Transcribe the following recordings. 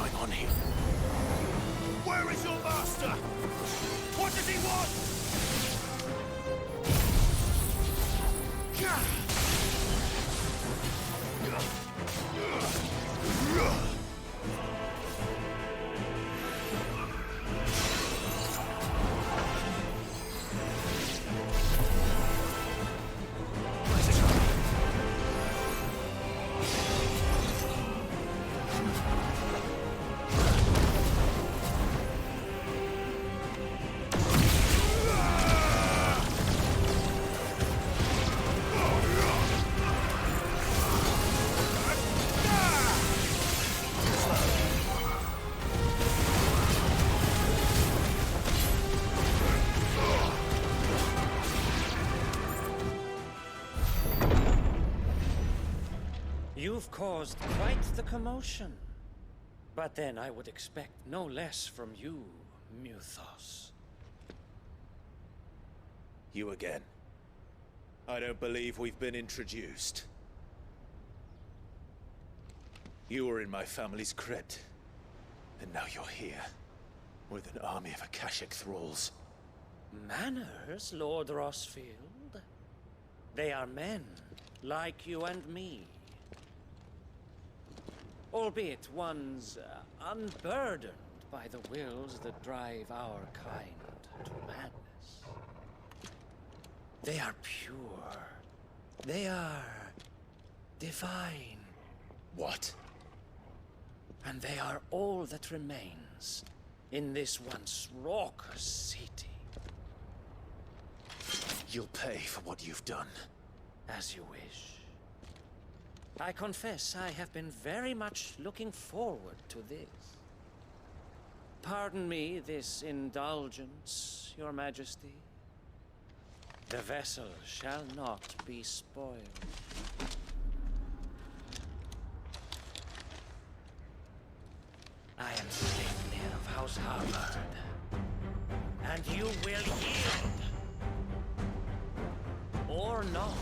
going on here? Where is your master? What does he want? You've caused quite the commotion. But then I would expect no less from you, Muthos. You again. I don't believe we've been introduced. You were in my family's crypt. And now you're here. With an army of Akashic thralls. Manners, Lord Rossfield? They are men, like you and me. Albeit ones unburdened by the wills that drive our kind to madness. They are pure. They are divine. What? And they are all that remains in this once raucous city. You'll pay for what you've done. As you wish. I confess I have been very much looking forward to this. Pardon me this indulgence, Your Majesty. The vessel shall not be spoiled. I am Sleipnir of House Harbard, and you will yield. Or not.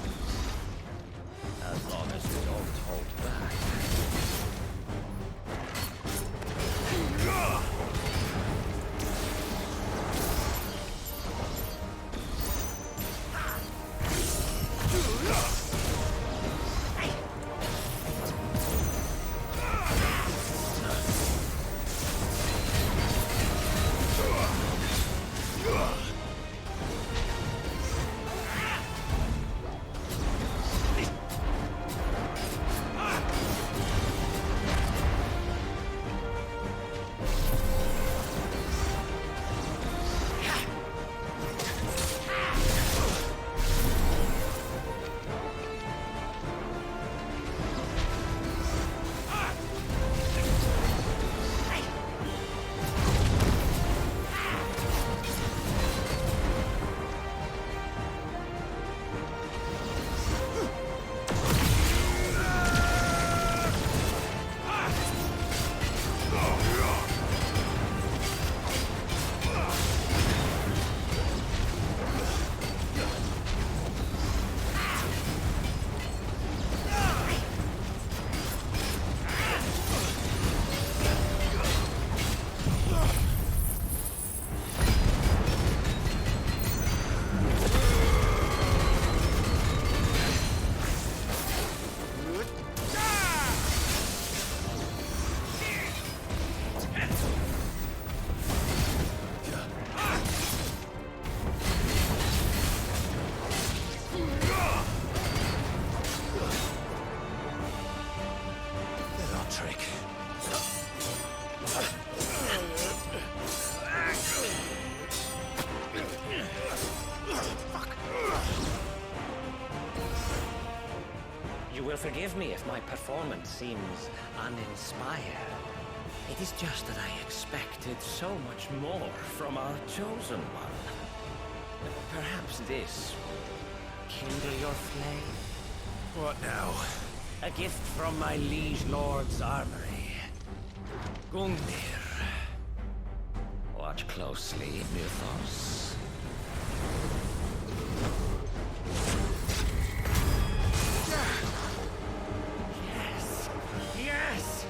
As long as you don't hold back. Forgive me if my performance seems uninspired. It is just that I expected so much more from our chosen one. Perhaps this will kindle your flame? What now? A gift from my liege lord's armory. Gungnir. Watch closely, Muthos. Yes!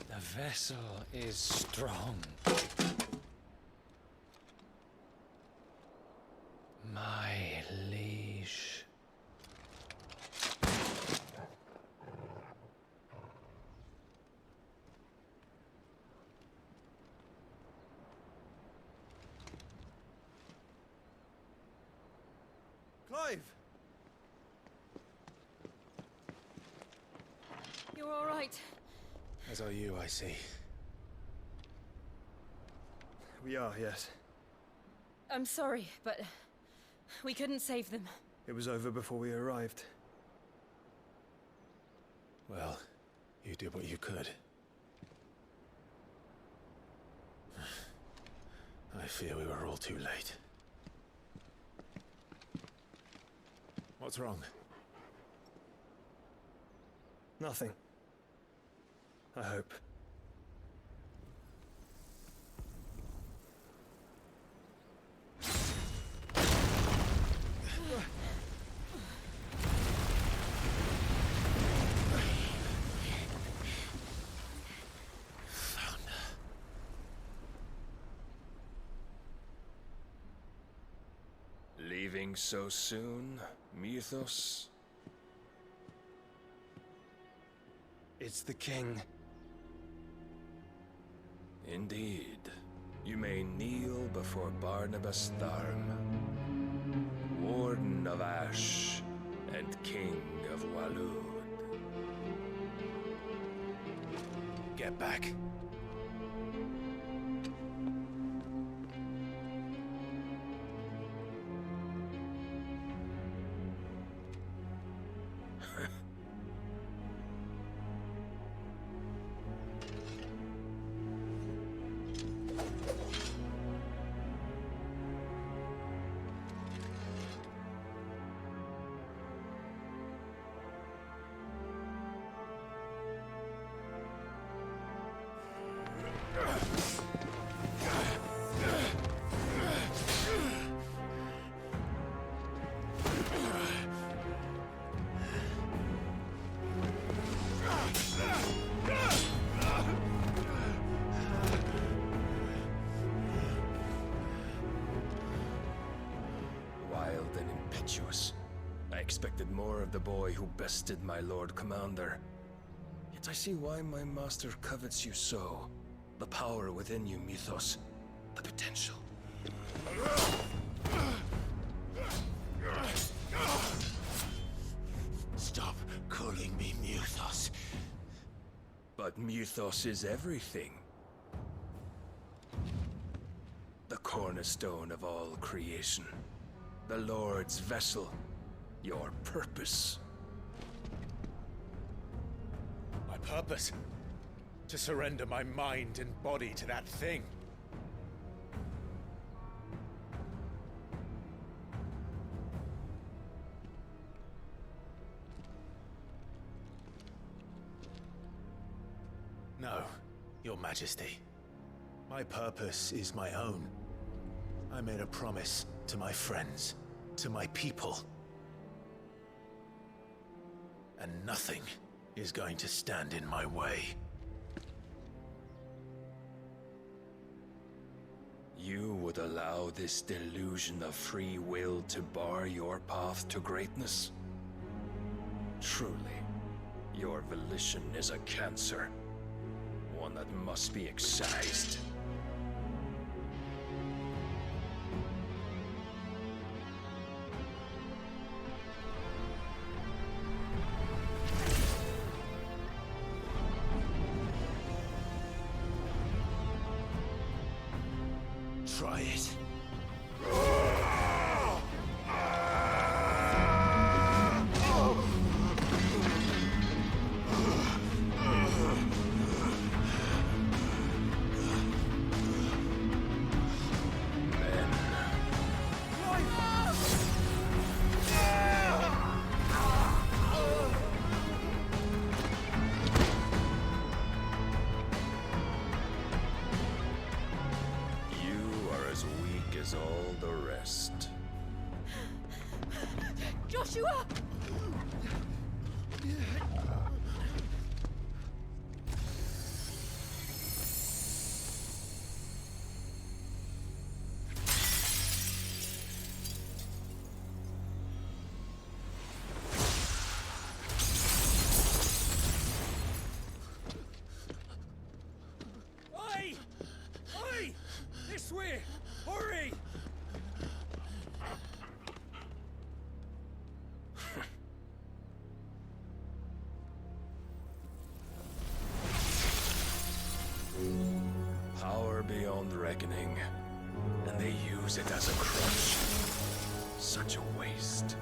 The vessel is strong. My liege. Clive! You're all right. As are you, I see. We are, yes. I'm sorry, but we couldn't save them. It was over before we arrived. Well, you did what you could. I fear we were all too late. What's wrong? Nothing. I hope. Leaving so soon, Mythos? It's the king. Indeed. You may kneel before Barnabas Tharm, Warden of Ash and King of Waloed. Get back. Wild and impetuous. I expected more of the boy who bested my Lord Commander. Yet I see why my master covets you so. The power within you, Mythos. The potential. Stop calling me Mythos. But Mythos is everything. The cornerstone of all creation. The Lord's vessel. Your purpose. My purpose? To surrender my mind and body to that thing. No, Your Majesty. My purpose is my own. I made a promise to my friends, to my people. And nothing is going to stand in my way. You would allow this delusion of free will to bar your path to greatness? Truly, your volition is a cancer. One that must be excised. Try it. All the rest. Joshua! Oi! Oi! This way! Hurry! Power beyond reckoning, and they use it as a crutch. Such a waste.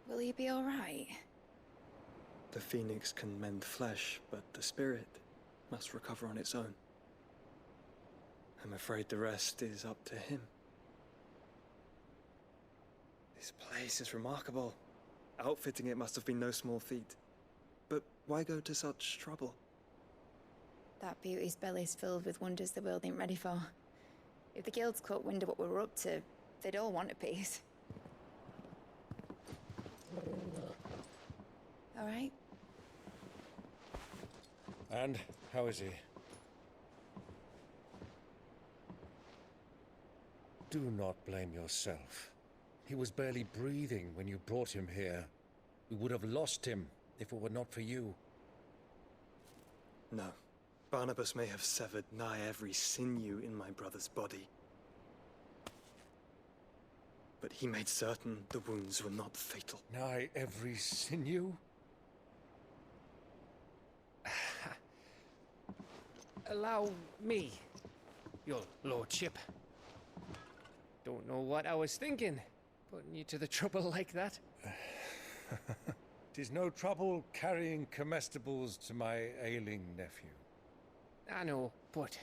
Will he be all right? The phoenix can mend flesh, but the spirit must recover on its own. I'm afraid the rest is up to him. This place is remarkable. Outfitting it must have been no small feat. But why go to such trouble? That beauty's belly's filled with wonders the world ain't ready for. If the guilds caught wind of what we were up to, they'd all want a piece. All right? And how is he? Do not blame yourself. He was barely breathing when you brought him here. We would have lost him if it were not for you. No. Barnabas may have severed nigh every sinew in my brother's body. But he made certain the wounds were not fatal. Nigh every sinew? Allow me, your lordship. Don't know what I was thinking, putting you to the trouble like that. 'Tis no trouble carrying comestibles to my ailing nephew. I know, but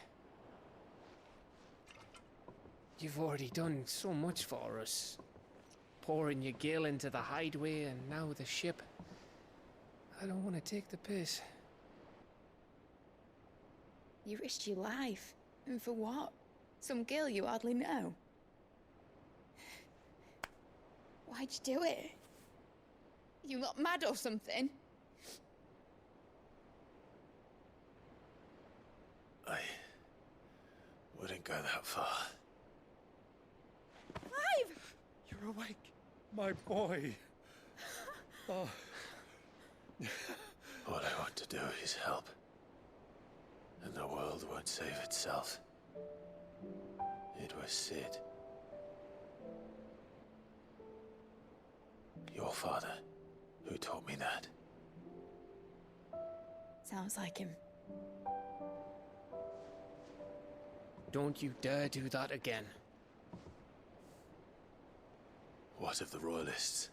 you've already done so much for us. Pouring your gil into the hideaway and now the ship. I don't want to take the piss. You risked your life. And for what? Some girl you hardly know. Why'd you do it? You not mad or something? I wouldn't go that far. Clive! You're awake, my boy. Oh. All I want to do is help. And the world won't save itself. It was Sid. Your father, who taught me that. Sounds like him. Don't you dare do that again. What of the Royalists?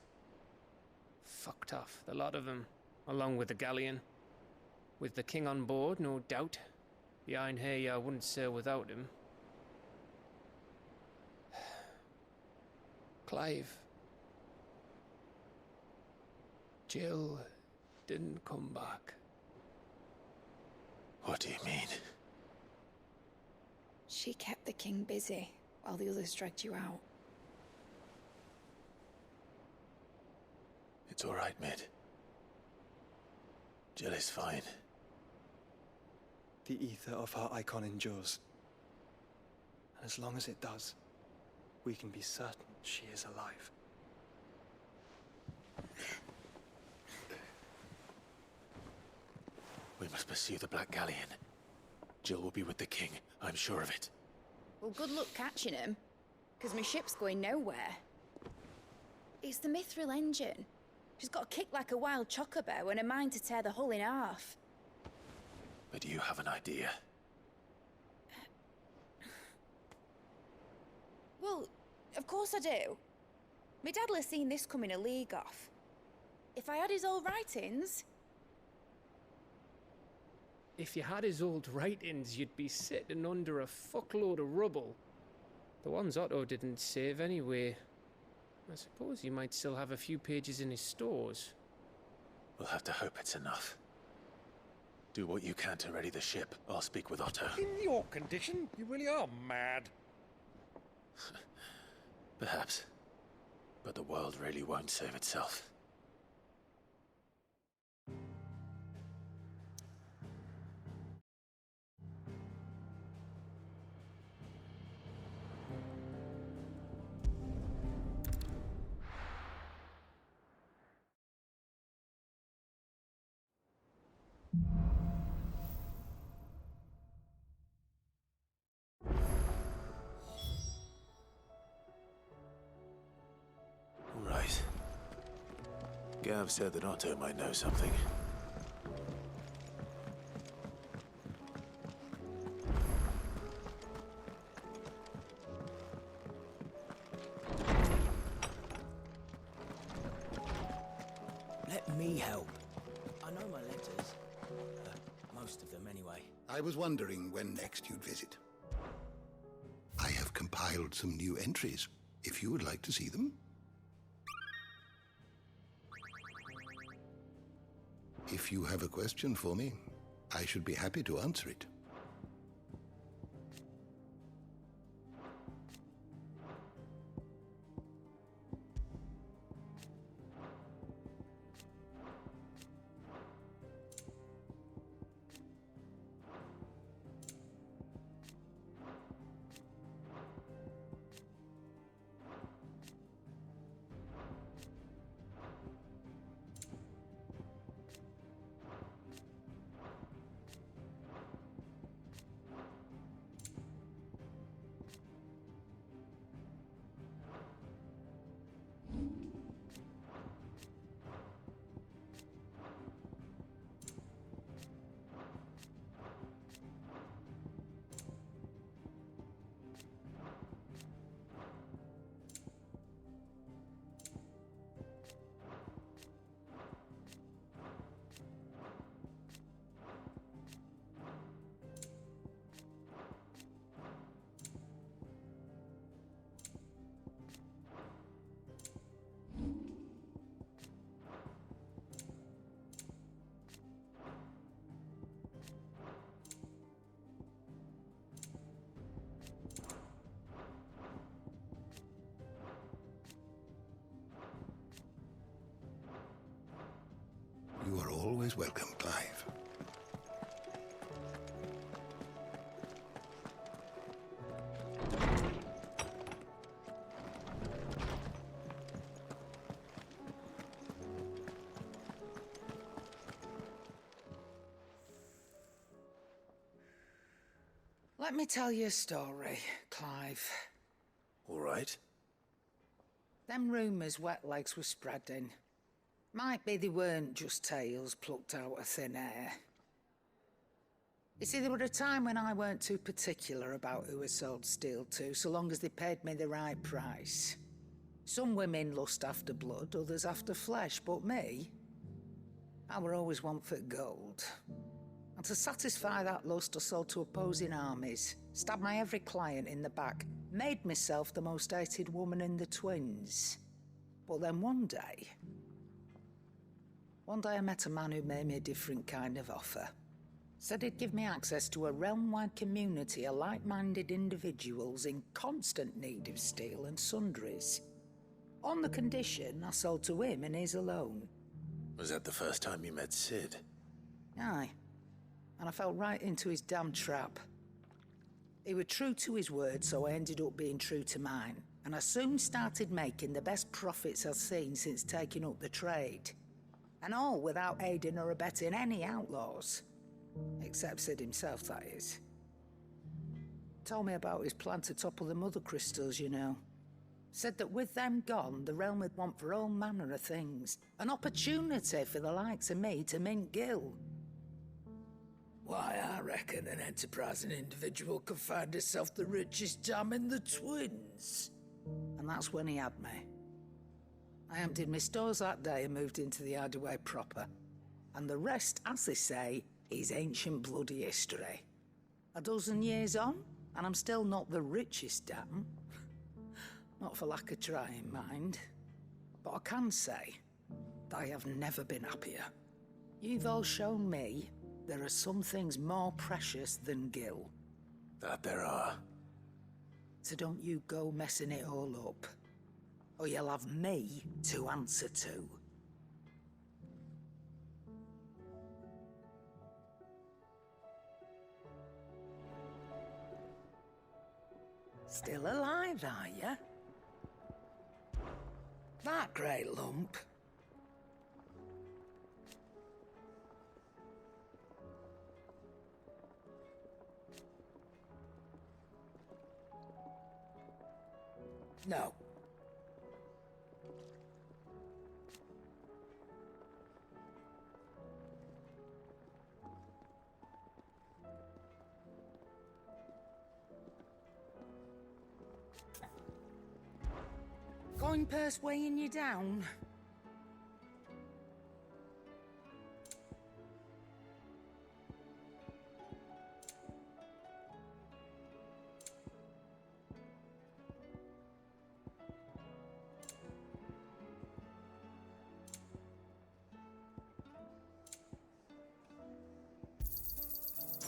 Fucked off, the lot of them, along with the galleon. With the king on board, no doubt. Behind here, I wouldn't sail without him. Clive. Jill didn't come back. What do you mean? She kept the king busy while the others dragged you out. It's all right, Mid. Jill is fine. The ether of her icon endures. And as long as it does, we can be certain she is alive. We must pursue the Black Galleon. Jill will be with the king, I'm sure of it. Well, good luck catching him, because my ship's going nowhere. It's the Mithril engine. She's got a kick like a wild chocobo and a mind to tear the hull in half. But you have an idea. Well, of course I do. My dad'll have seen this coming a league off. If I had his old writings... If you had his old writings, you'd be sitting under a fuckload of rubble. The ones Otto didn't save anyway. I suppose he might still have a few pages in his stores. We'll have to hope it's enough. Do what you can to ready the ship. I'll speak with Otto. In your condition, you really are mad. Perhaps. But the world really won't save itself. Right. Gav said that Otto might know something. Let me help. I know my letters. Most of them, anyway. I was wondering when next you'd visit. I have compiled some new entries, if you would like to see them. If you have a question for me, I should be happy to answer it. You are always welcome, Clive. Let me tell you a story, Clive. All right. Them rumours wet legs were spreading. Might be they weren't just tales plucked out of thin air. You see, there were a time when I weren't too particular about who I sold steel to, so long as they paid me the right price. Some women lust after blood, others after flesh, but me, I were always one for gold. And to satisfy that lust, I sold to opposing armies, stabbed my every client in the back, made myself the most hated woman in the twins. But then one day I met a man who made me a different kind of offer. Said he'd give me access to a realm-wide community of like-minded individuals in constant need of steel and sundries. On the condition I sold to him and his alone. Was that the first time you met Sid? Aye. And I fell right into his damn trap. He was true to his word, so I ended up being true to mine. and I soon started making the best profits I've seen since taking up the trade. And all without aiding or abetting any outlaws. Except Sid himself, that is. Told me about his plan to topple the Mother Crystals, you know. Said that with them gone, the realm would want for all manner of things. An opportunity for the likes of me to mint gil. Why, I reckon an enterprising individual could find himself the richest dam in the Twins. And that's when he had me. I emptied my stores that day and moved into the Hideaway proper. And the rest, as they say, is ancient bloody history. A dozen years on, and I'm still not the richest dam. Not for lack of trying, mind. But I can say that I have never been happier. You've all shown me there are some things more precious than gil. That there are. So don't you go messing it all up. Or you'll have me to answer to. Still alive, are you? That great lump. No. Coin purse weighing you down?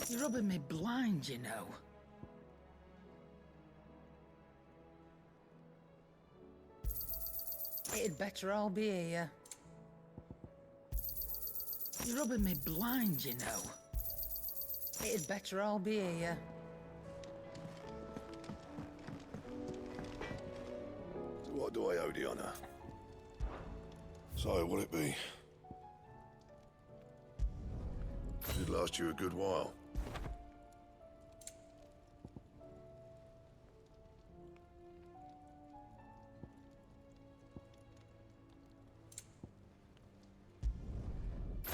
You're rubbing me blind, you know. It'd better all be here. You're rubbing me blind, you know. It'd better all be here. What do I owe the honor? So, will it be? Should last you a good while.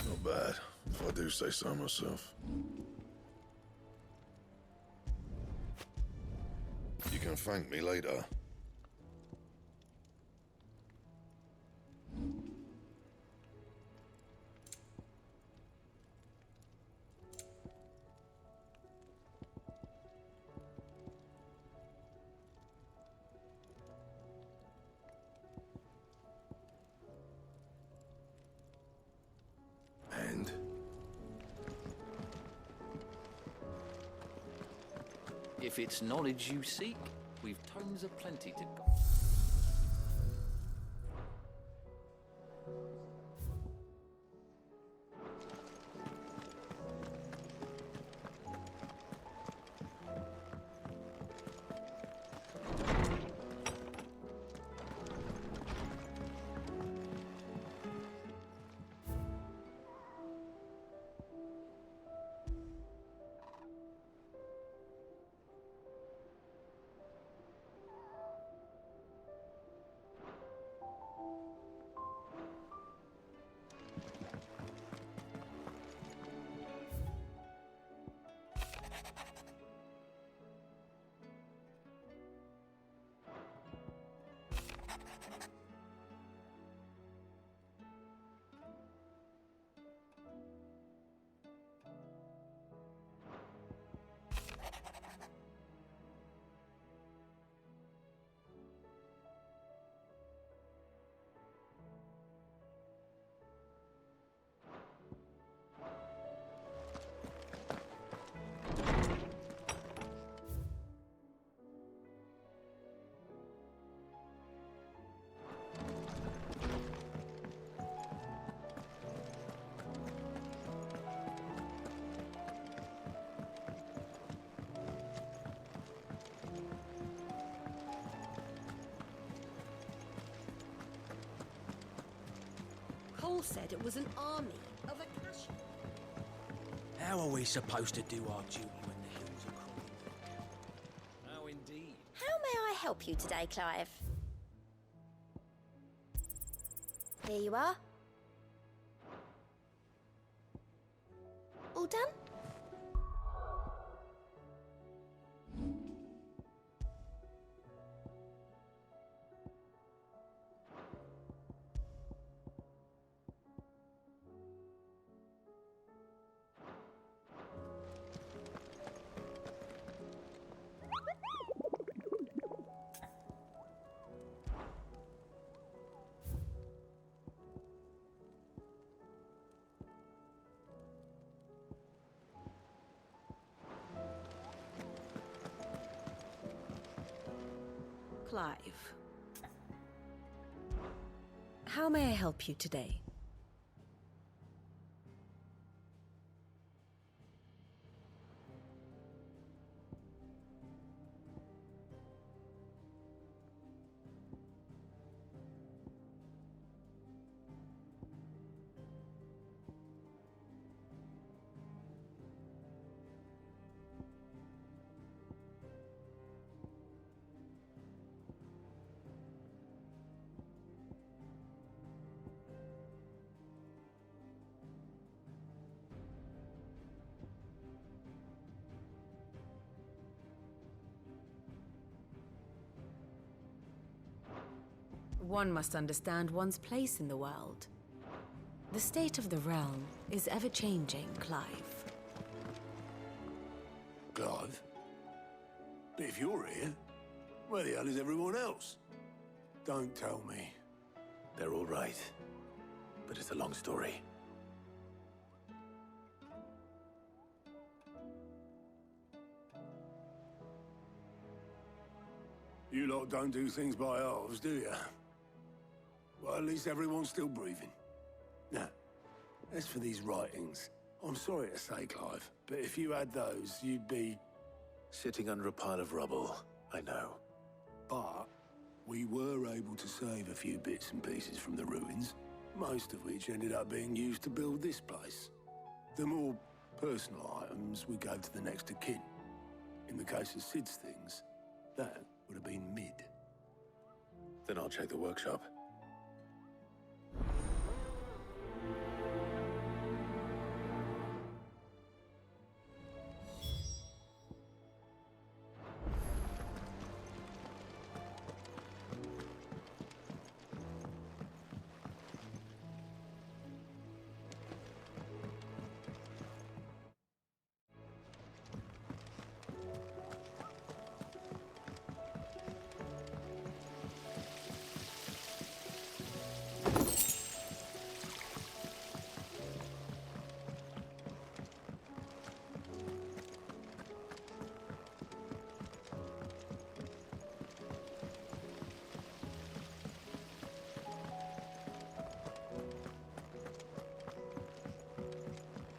Not bad, if I do say so myself. You can thank me later. And? If it's knowledge you seek, we've tons of plenty to go. all said it was an army of Acacia. How are we supposed to do our duty when the hills are crumbling? How indeed. How may I help you today, Clive? Here you are. All done? Clive. How may I help you today? One must understand one's place in the world. The state of the realm is ever-changing, Clive. Clive? But if you're here, where the hell is everyone else? Don't tell me. They're all right. But it's a long story. You lot don't do things by halves, do you? Well, at least everyone's still breathing. Now, as for these writings, I'm sorry to say, Clive, but if you had those, you'd be... Sitting under a pile of rubble, I know. But we were able to save a few bits and pieces from the ruins, most of which ended up being used to build this place. The more personal items we gave to the next of kin. In the case of Sid's things, that would have been mid. Then I'll check the workshop.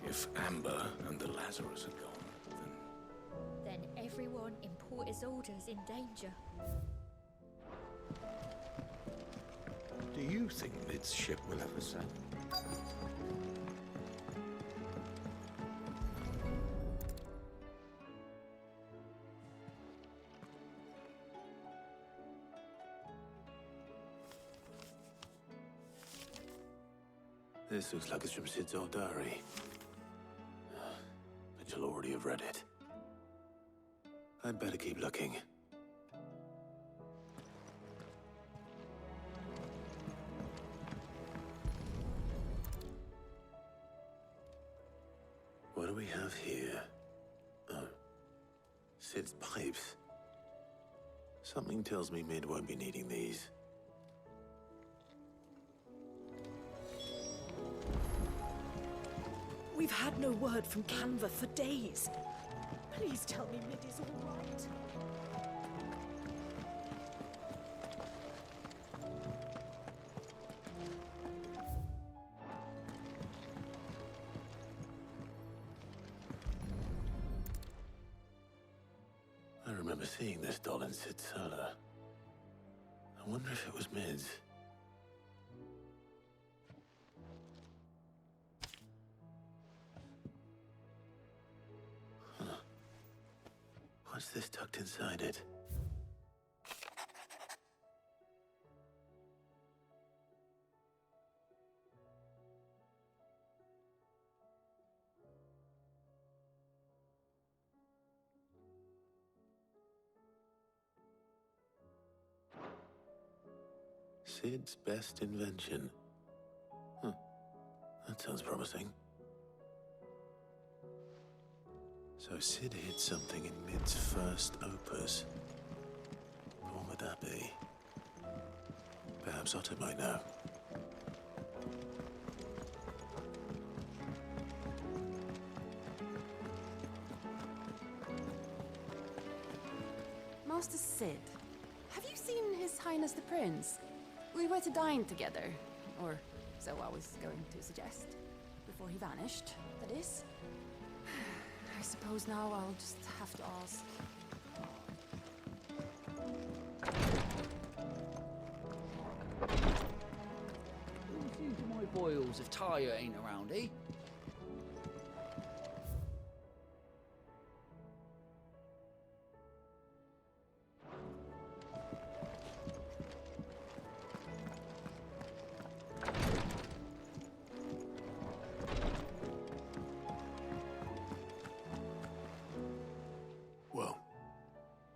If Amber and the Lazarus are gone, Then everyone in Port Isolde's in danger. do you think Mid's ship will ever sail? This looks like it's from Sid's old diary. But you'll already have read it. I'd better keep looking. What do we have here? Oh. Sid's pipes. Something tells me Mid won't be needing these. We've had no word from Canva for days. Please tell me Mid is all right. I remember seeing this doll in Sid's cellar. I wonder if it was Mid's. What's this tucked inside it? Sid's best invention. Huh. That sounds promising. So Sid hid something in Mid's first opus. What would that be? Perhaps Otto might know. Master Sid, have you seen His Highness the Prince? We were to dine together, or so I was going to suggest. Before he vanished, that is. I suppose now I'll just have to ask. Who's using my boils if Tyre ain't around, eh?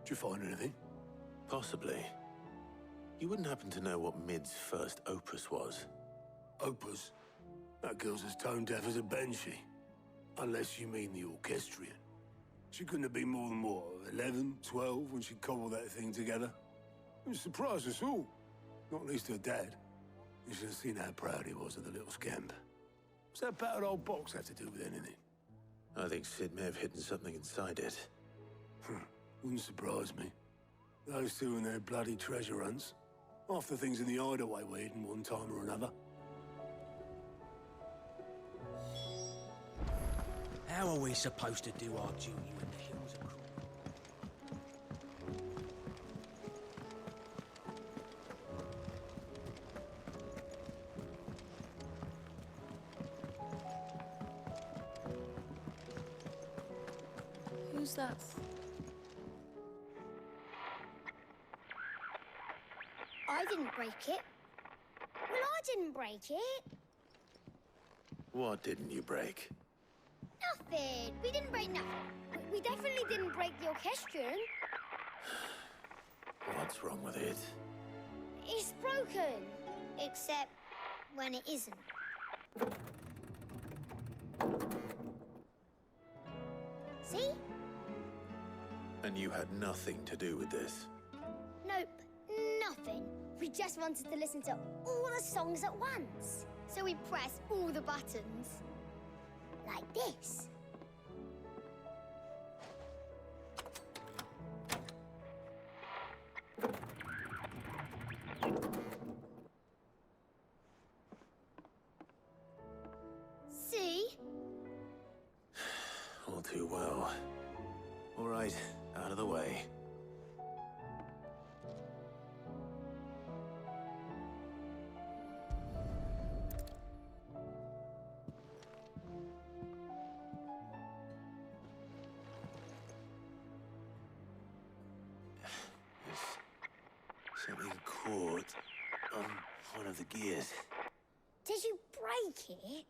Did you find anything? Possibly. You wouldn't happen to know what Mid's first opus was? Opus? That girl's as tone deaf as a banshee. Unless you mean the orchestrion. She couldn't have been more than, what, 11, 12 when she cobbled that thing together? It surprised us all. Not least her dad. You should have seen how proud he was of the little scamp. What's that battered old box have to do with anything? I think Sid may have hidden something inside it. Wouldn't surprise me. Those two and their bloody treasure hunts. Half the things in the hideaway were hidden one time or another. How are we supposed to do our duty when the hills are cruel? Who's that? I didn't break it. Well, I didn't break it. What didn't you break? Nothing. We didn't break nothing. We definitely didn't break the orchestrion. What's wrong with it? It's broken. Except when it isn't. See? And you had nothing to do with this? Nope. Nothing. We just wanted to listen to all the songs at once. So we pressed all the buttons. Like this. See? All too well. All right, out of the way. Something caught on one of the gears. Did you break it?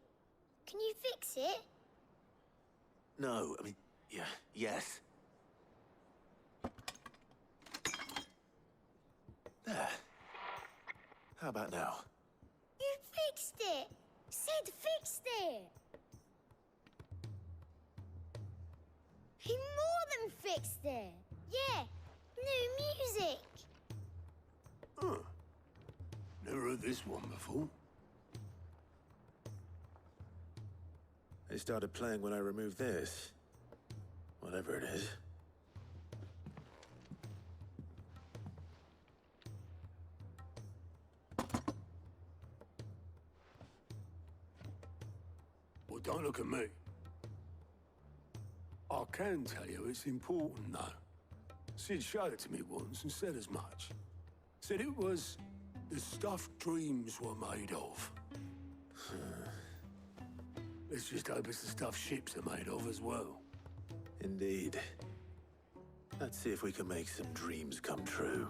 Can you fix it? No, I mean, yeah, yes. There. How about now? You fixed it! Sid fixed it! He more than fixed it! Yeah, new music! Huh. Never heard this one before. It started playing when I removed this. Whatever it is. Well, don't look at me. I can tell you it's important, though. Sid showed it to me once and said as much. Said it was the stuff dreams were made of. Let's just hope it's the stuff ships are made of as well. Indeed. Let's see if we can make some dreams come true.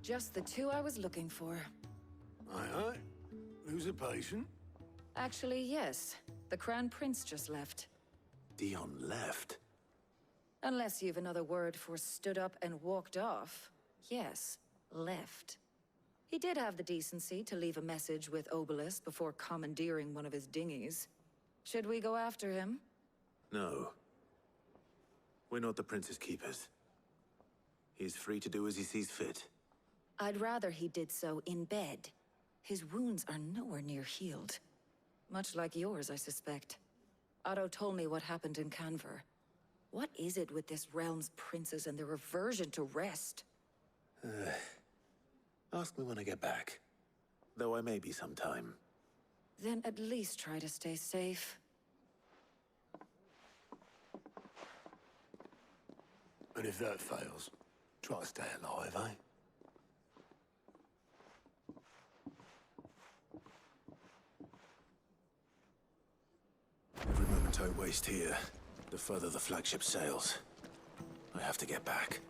Just the two I was looking for. Aye. Who's a patient? Actually, yes. The Crown Prince just left. Dion left? Unless you've another word for stood up and walked off. Yes, left. He did have the decency to leave a message with Obelisk before commandeering one of his dinghies. Should we go after him? No. We're not the Prince's keepers. He's free to do as he sees fit. I'd rather he did so in bed. His wounds are nowhere near healed. Much like yours, I suspect. Otto told me what happened in Canver. What is it with this realm's princes and their aversion to rest? Ask me when I get back. Though I may be sometime. Then at least try to stay safe. And if that fails, try to stay alive, eh? Every moment I waste here, the further the flagship sails. I have to get back.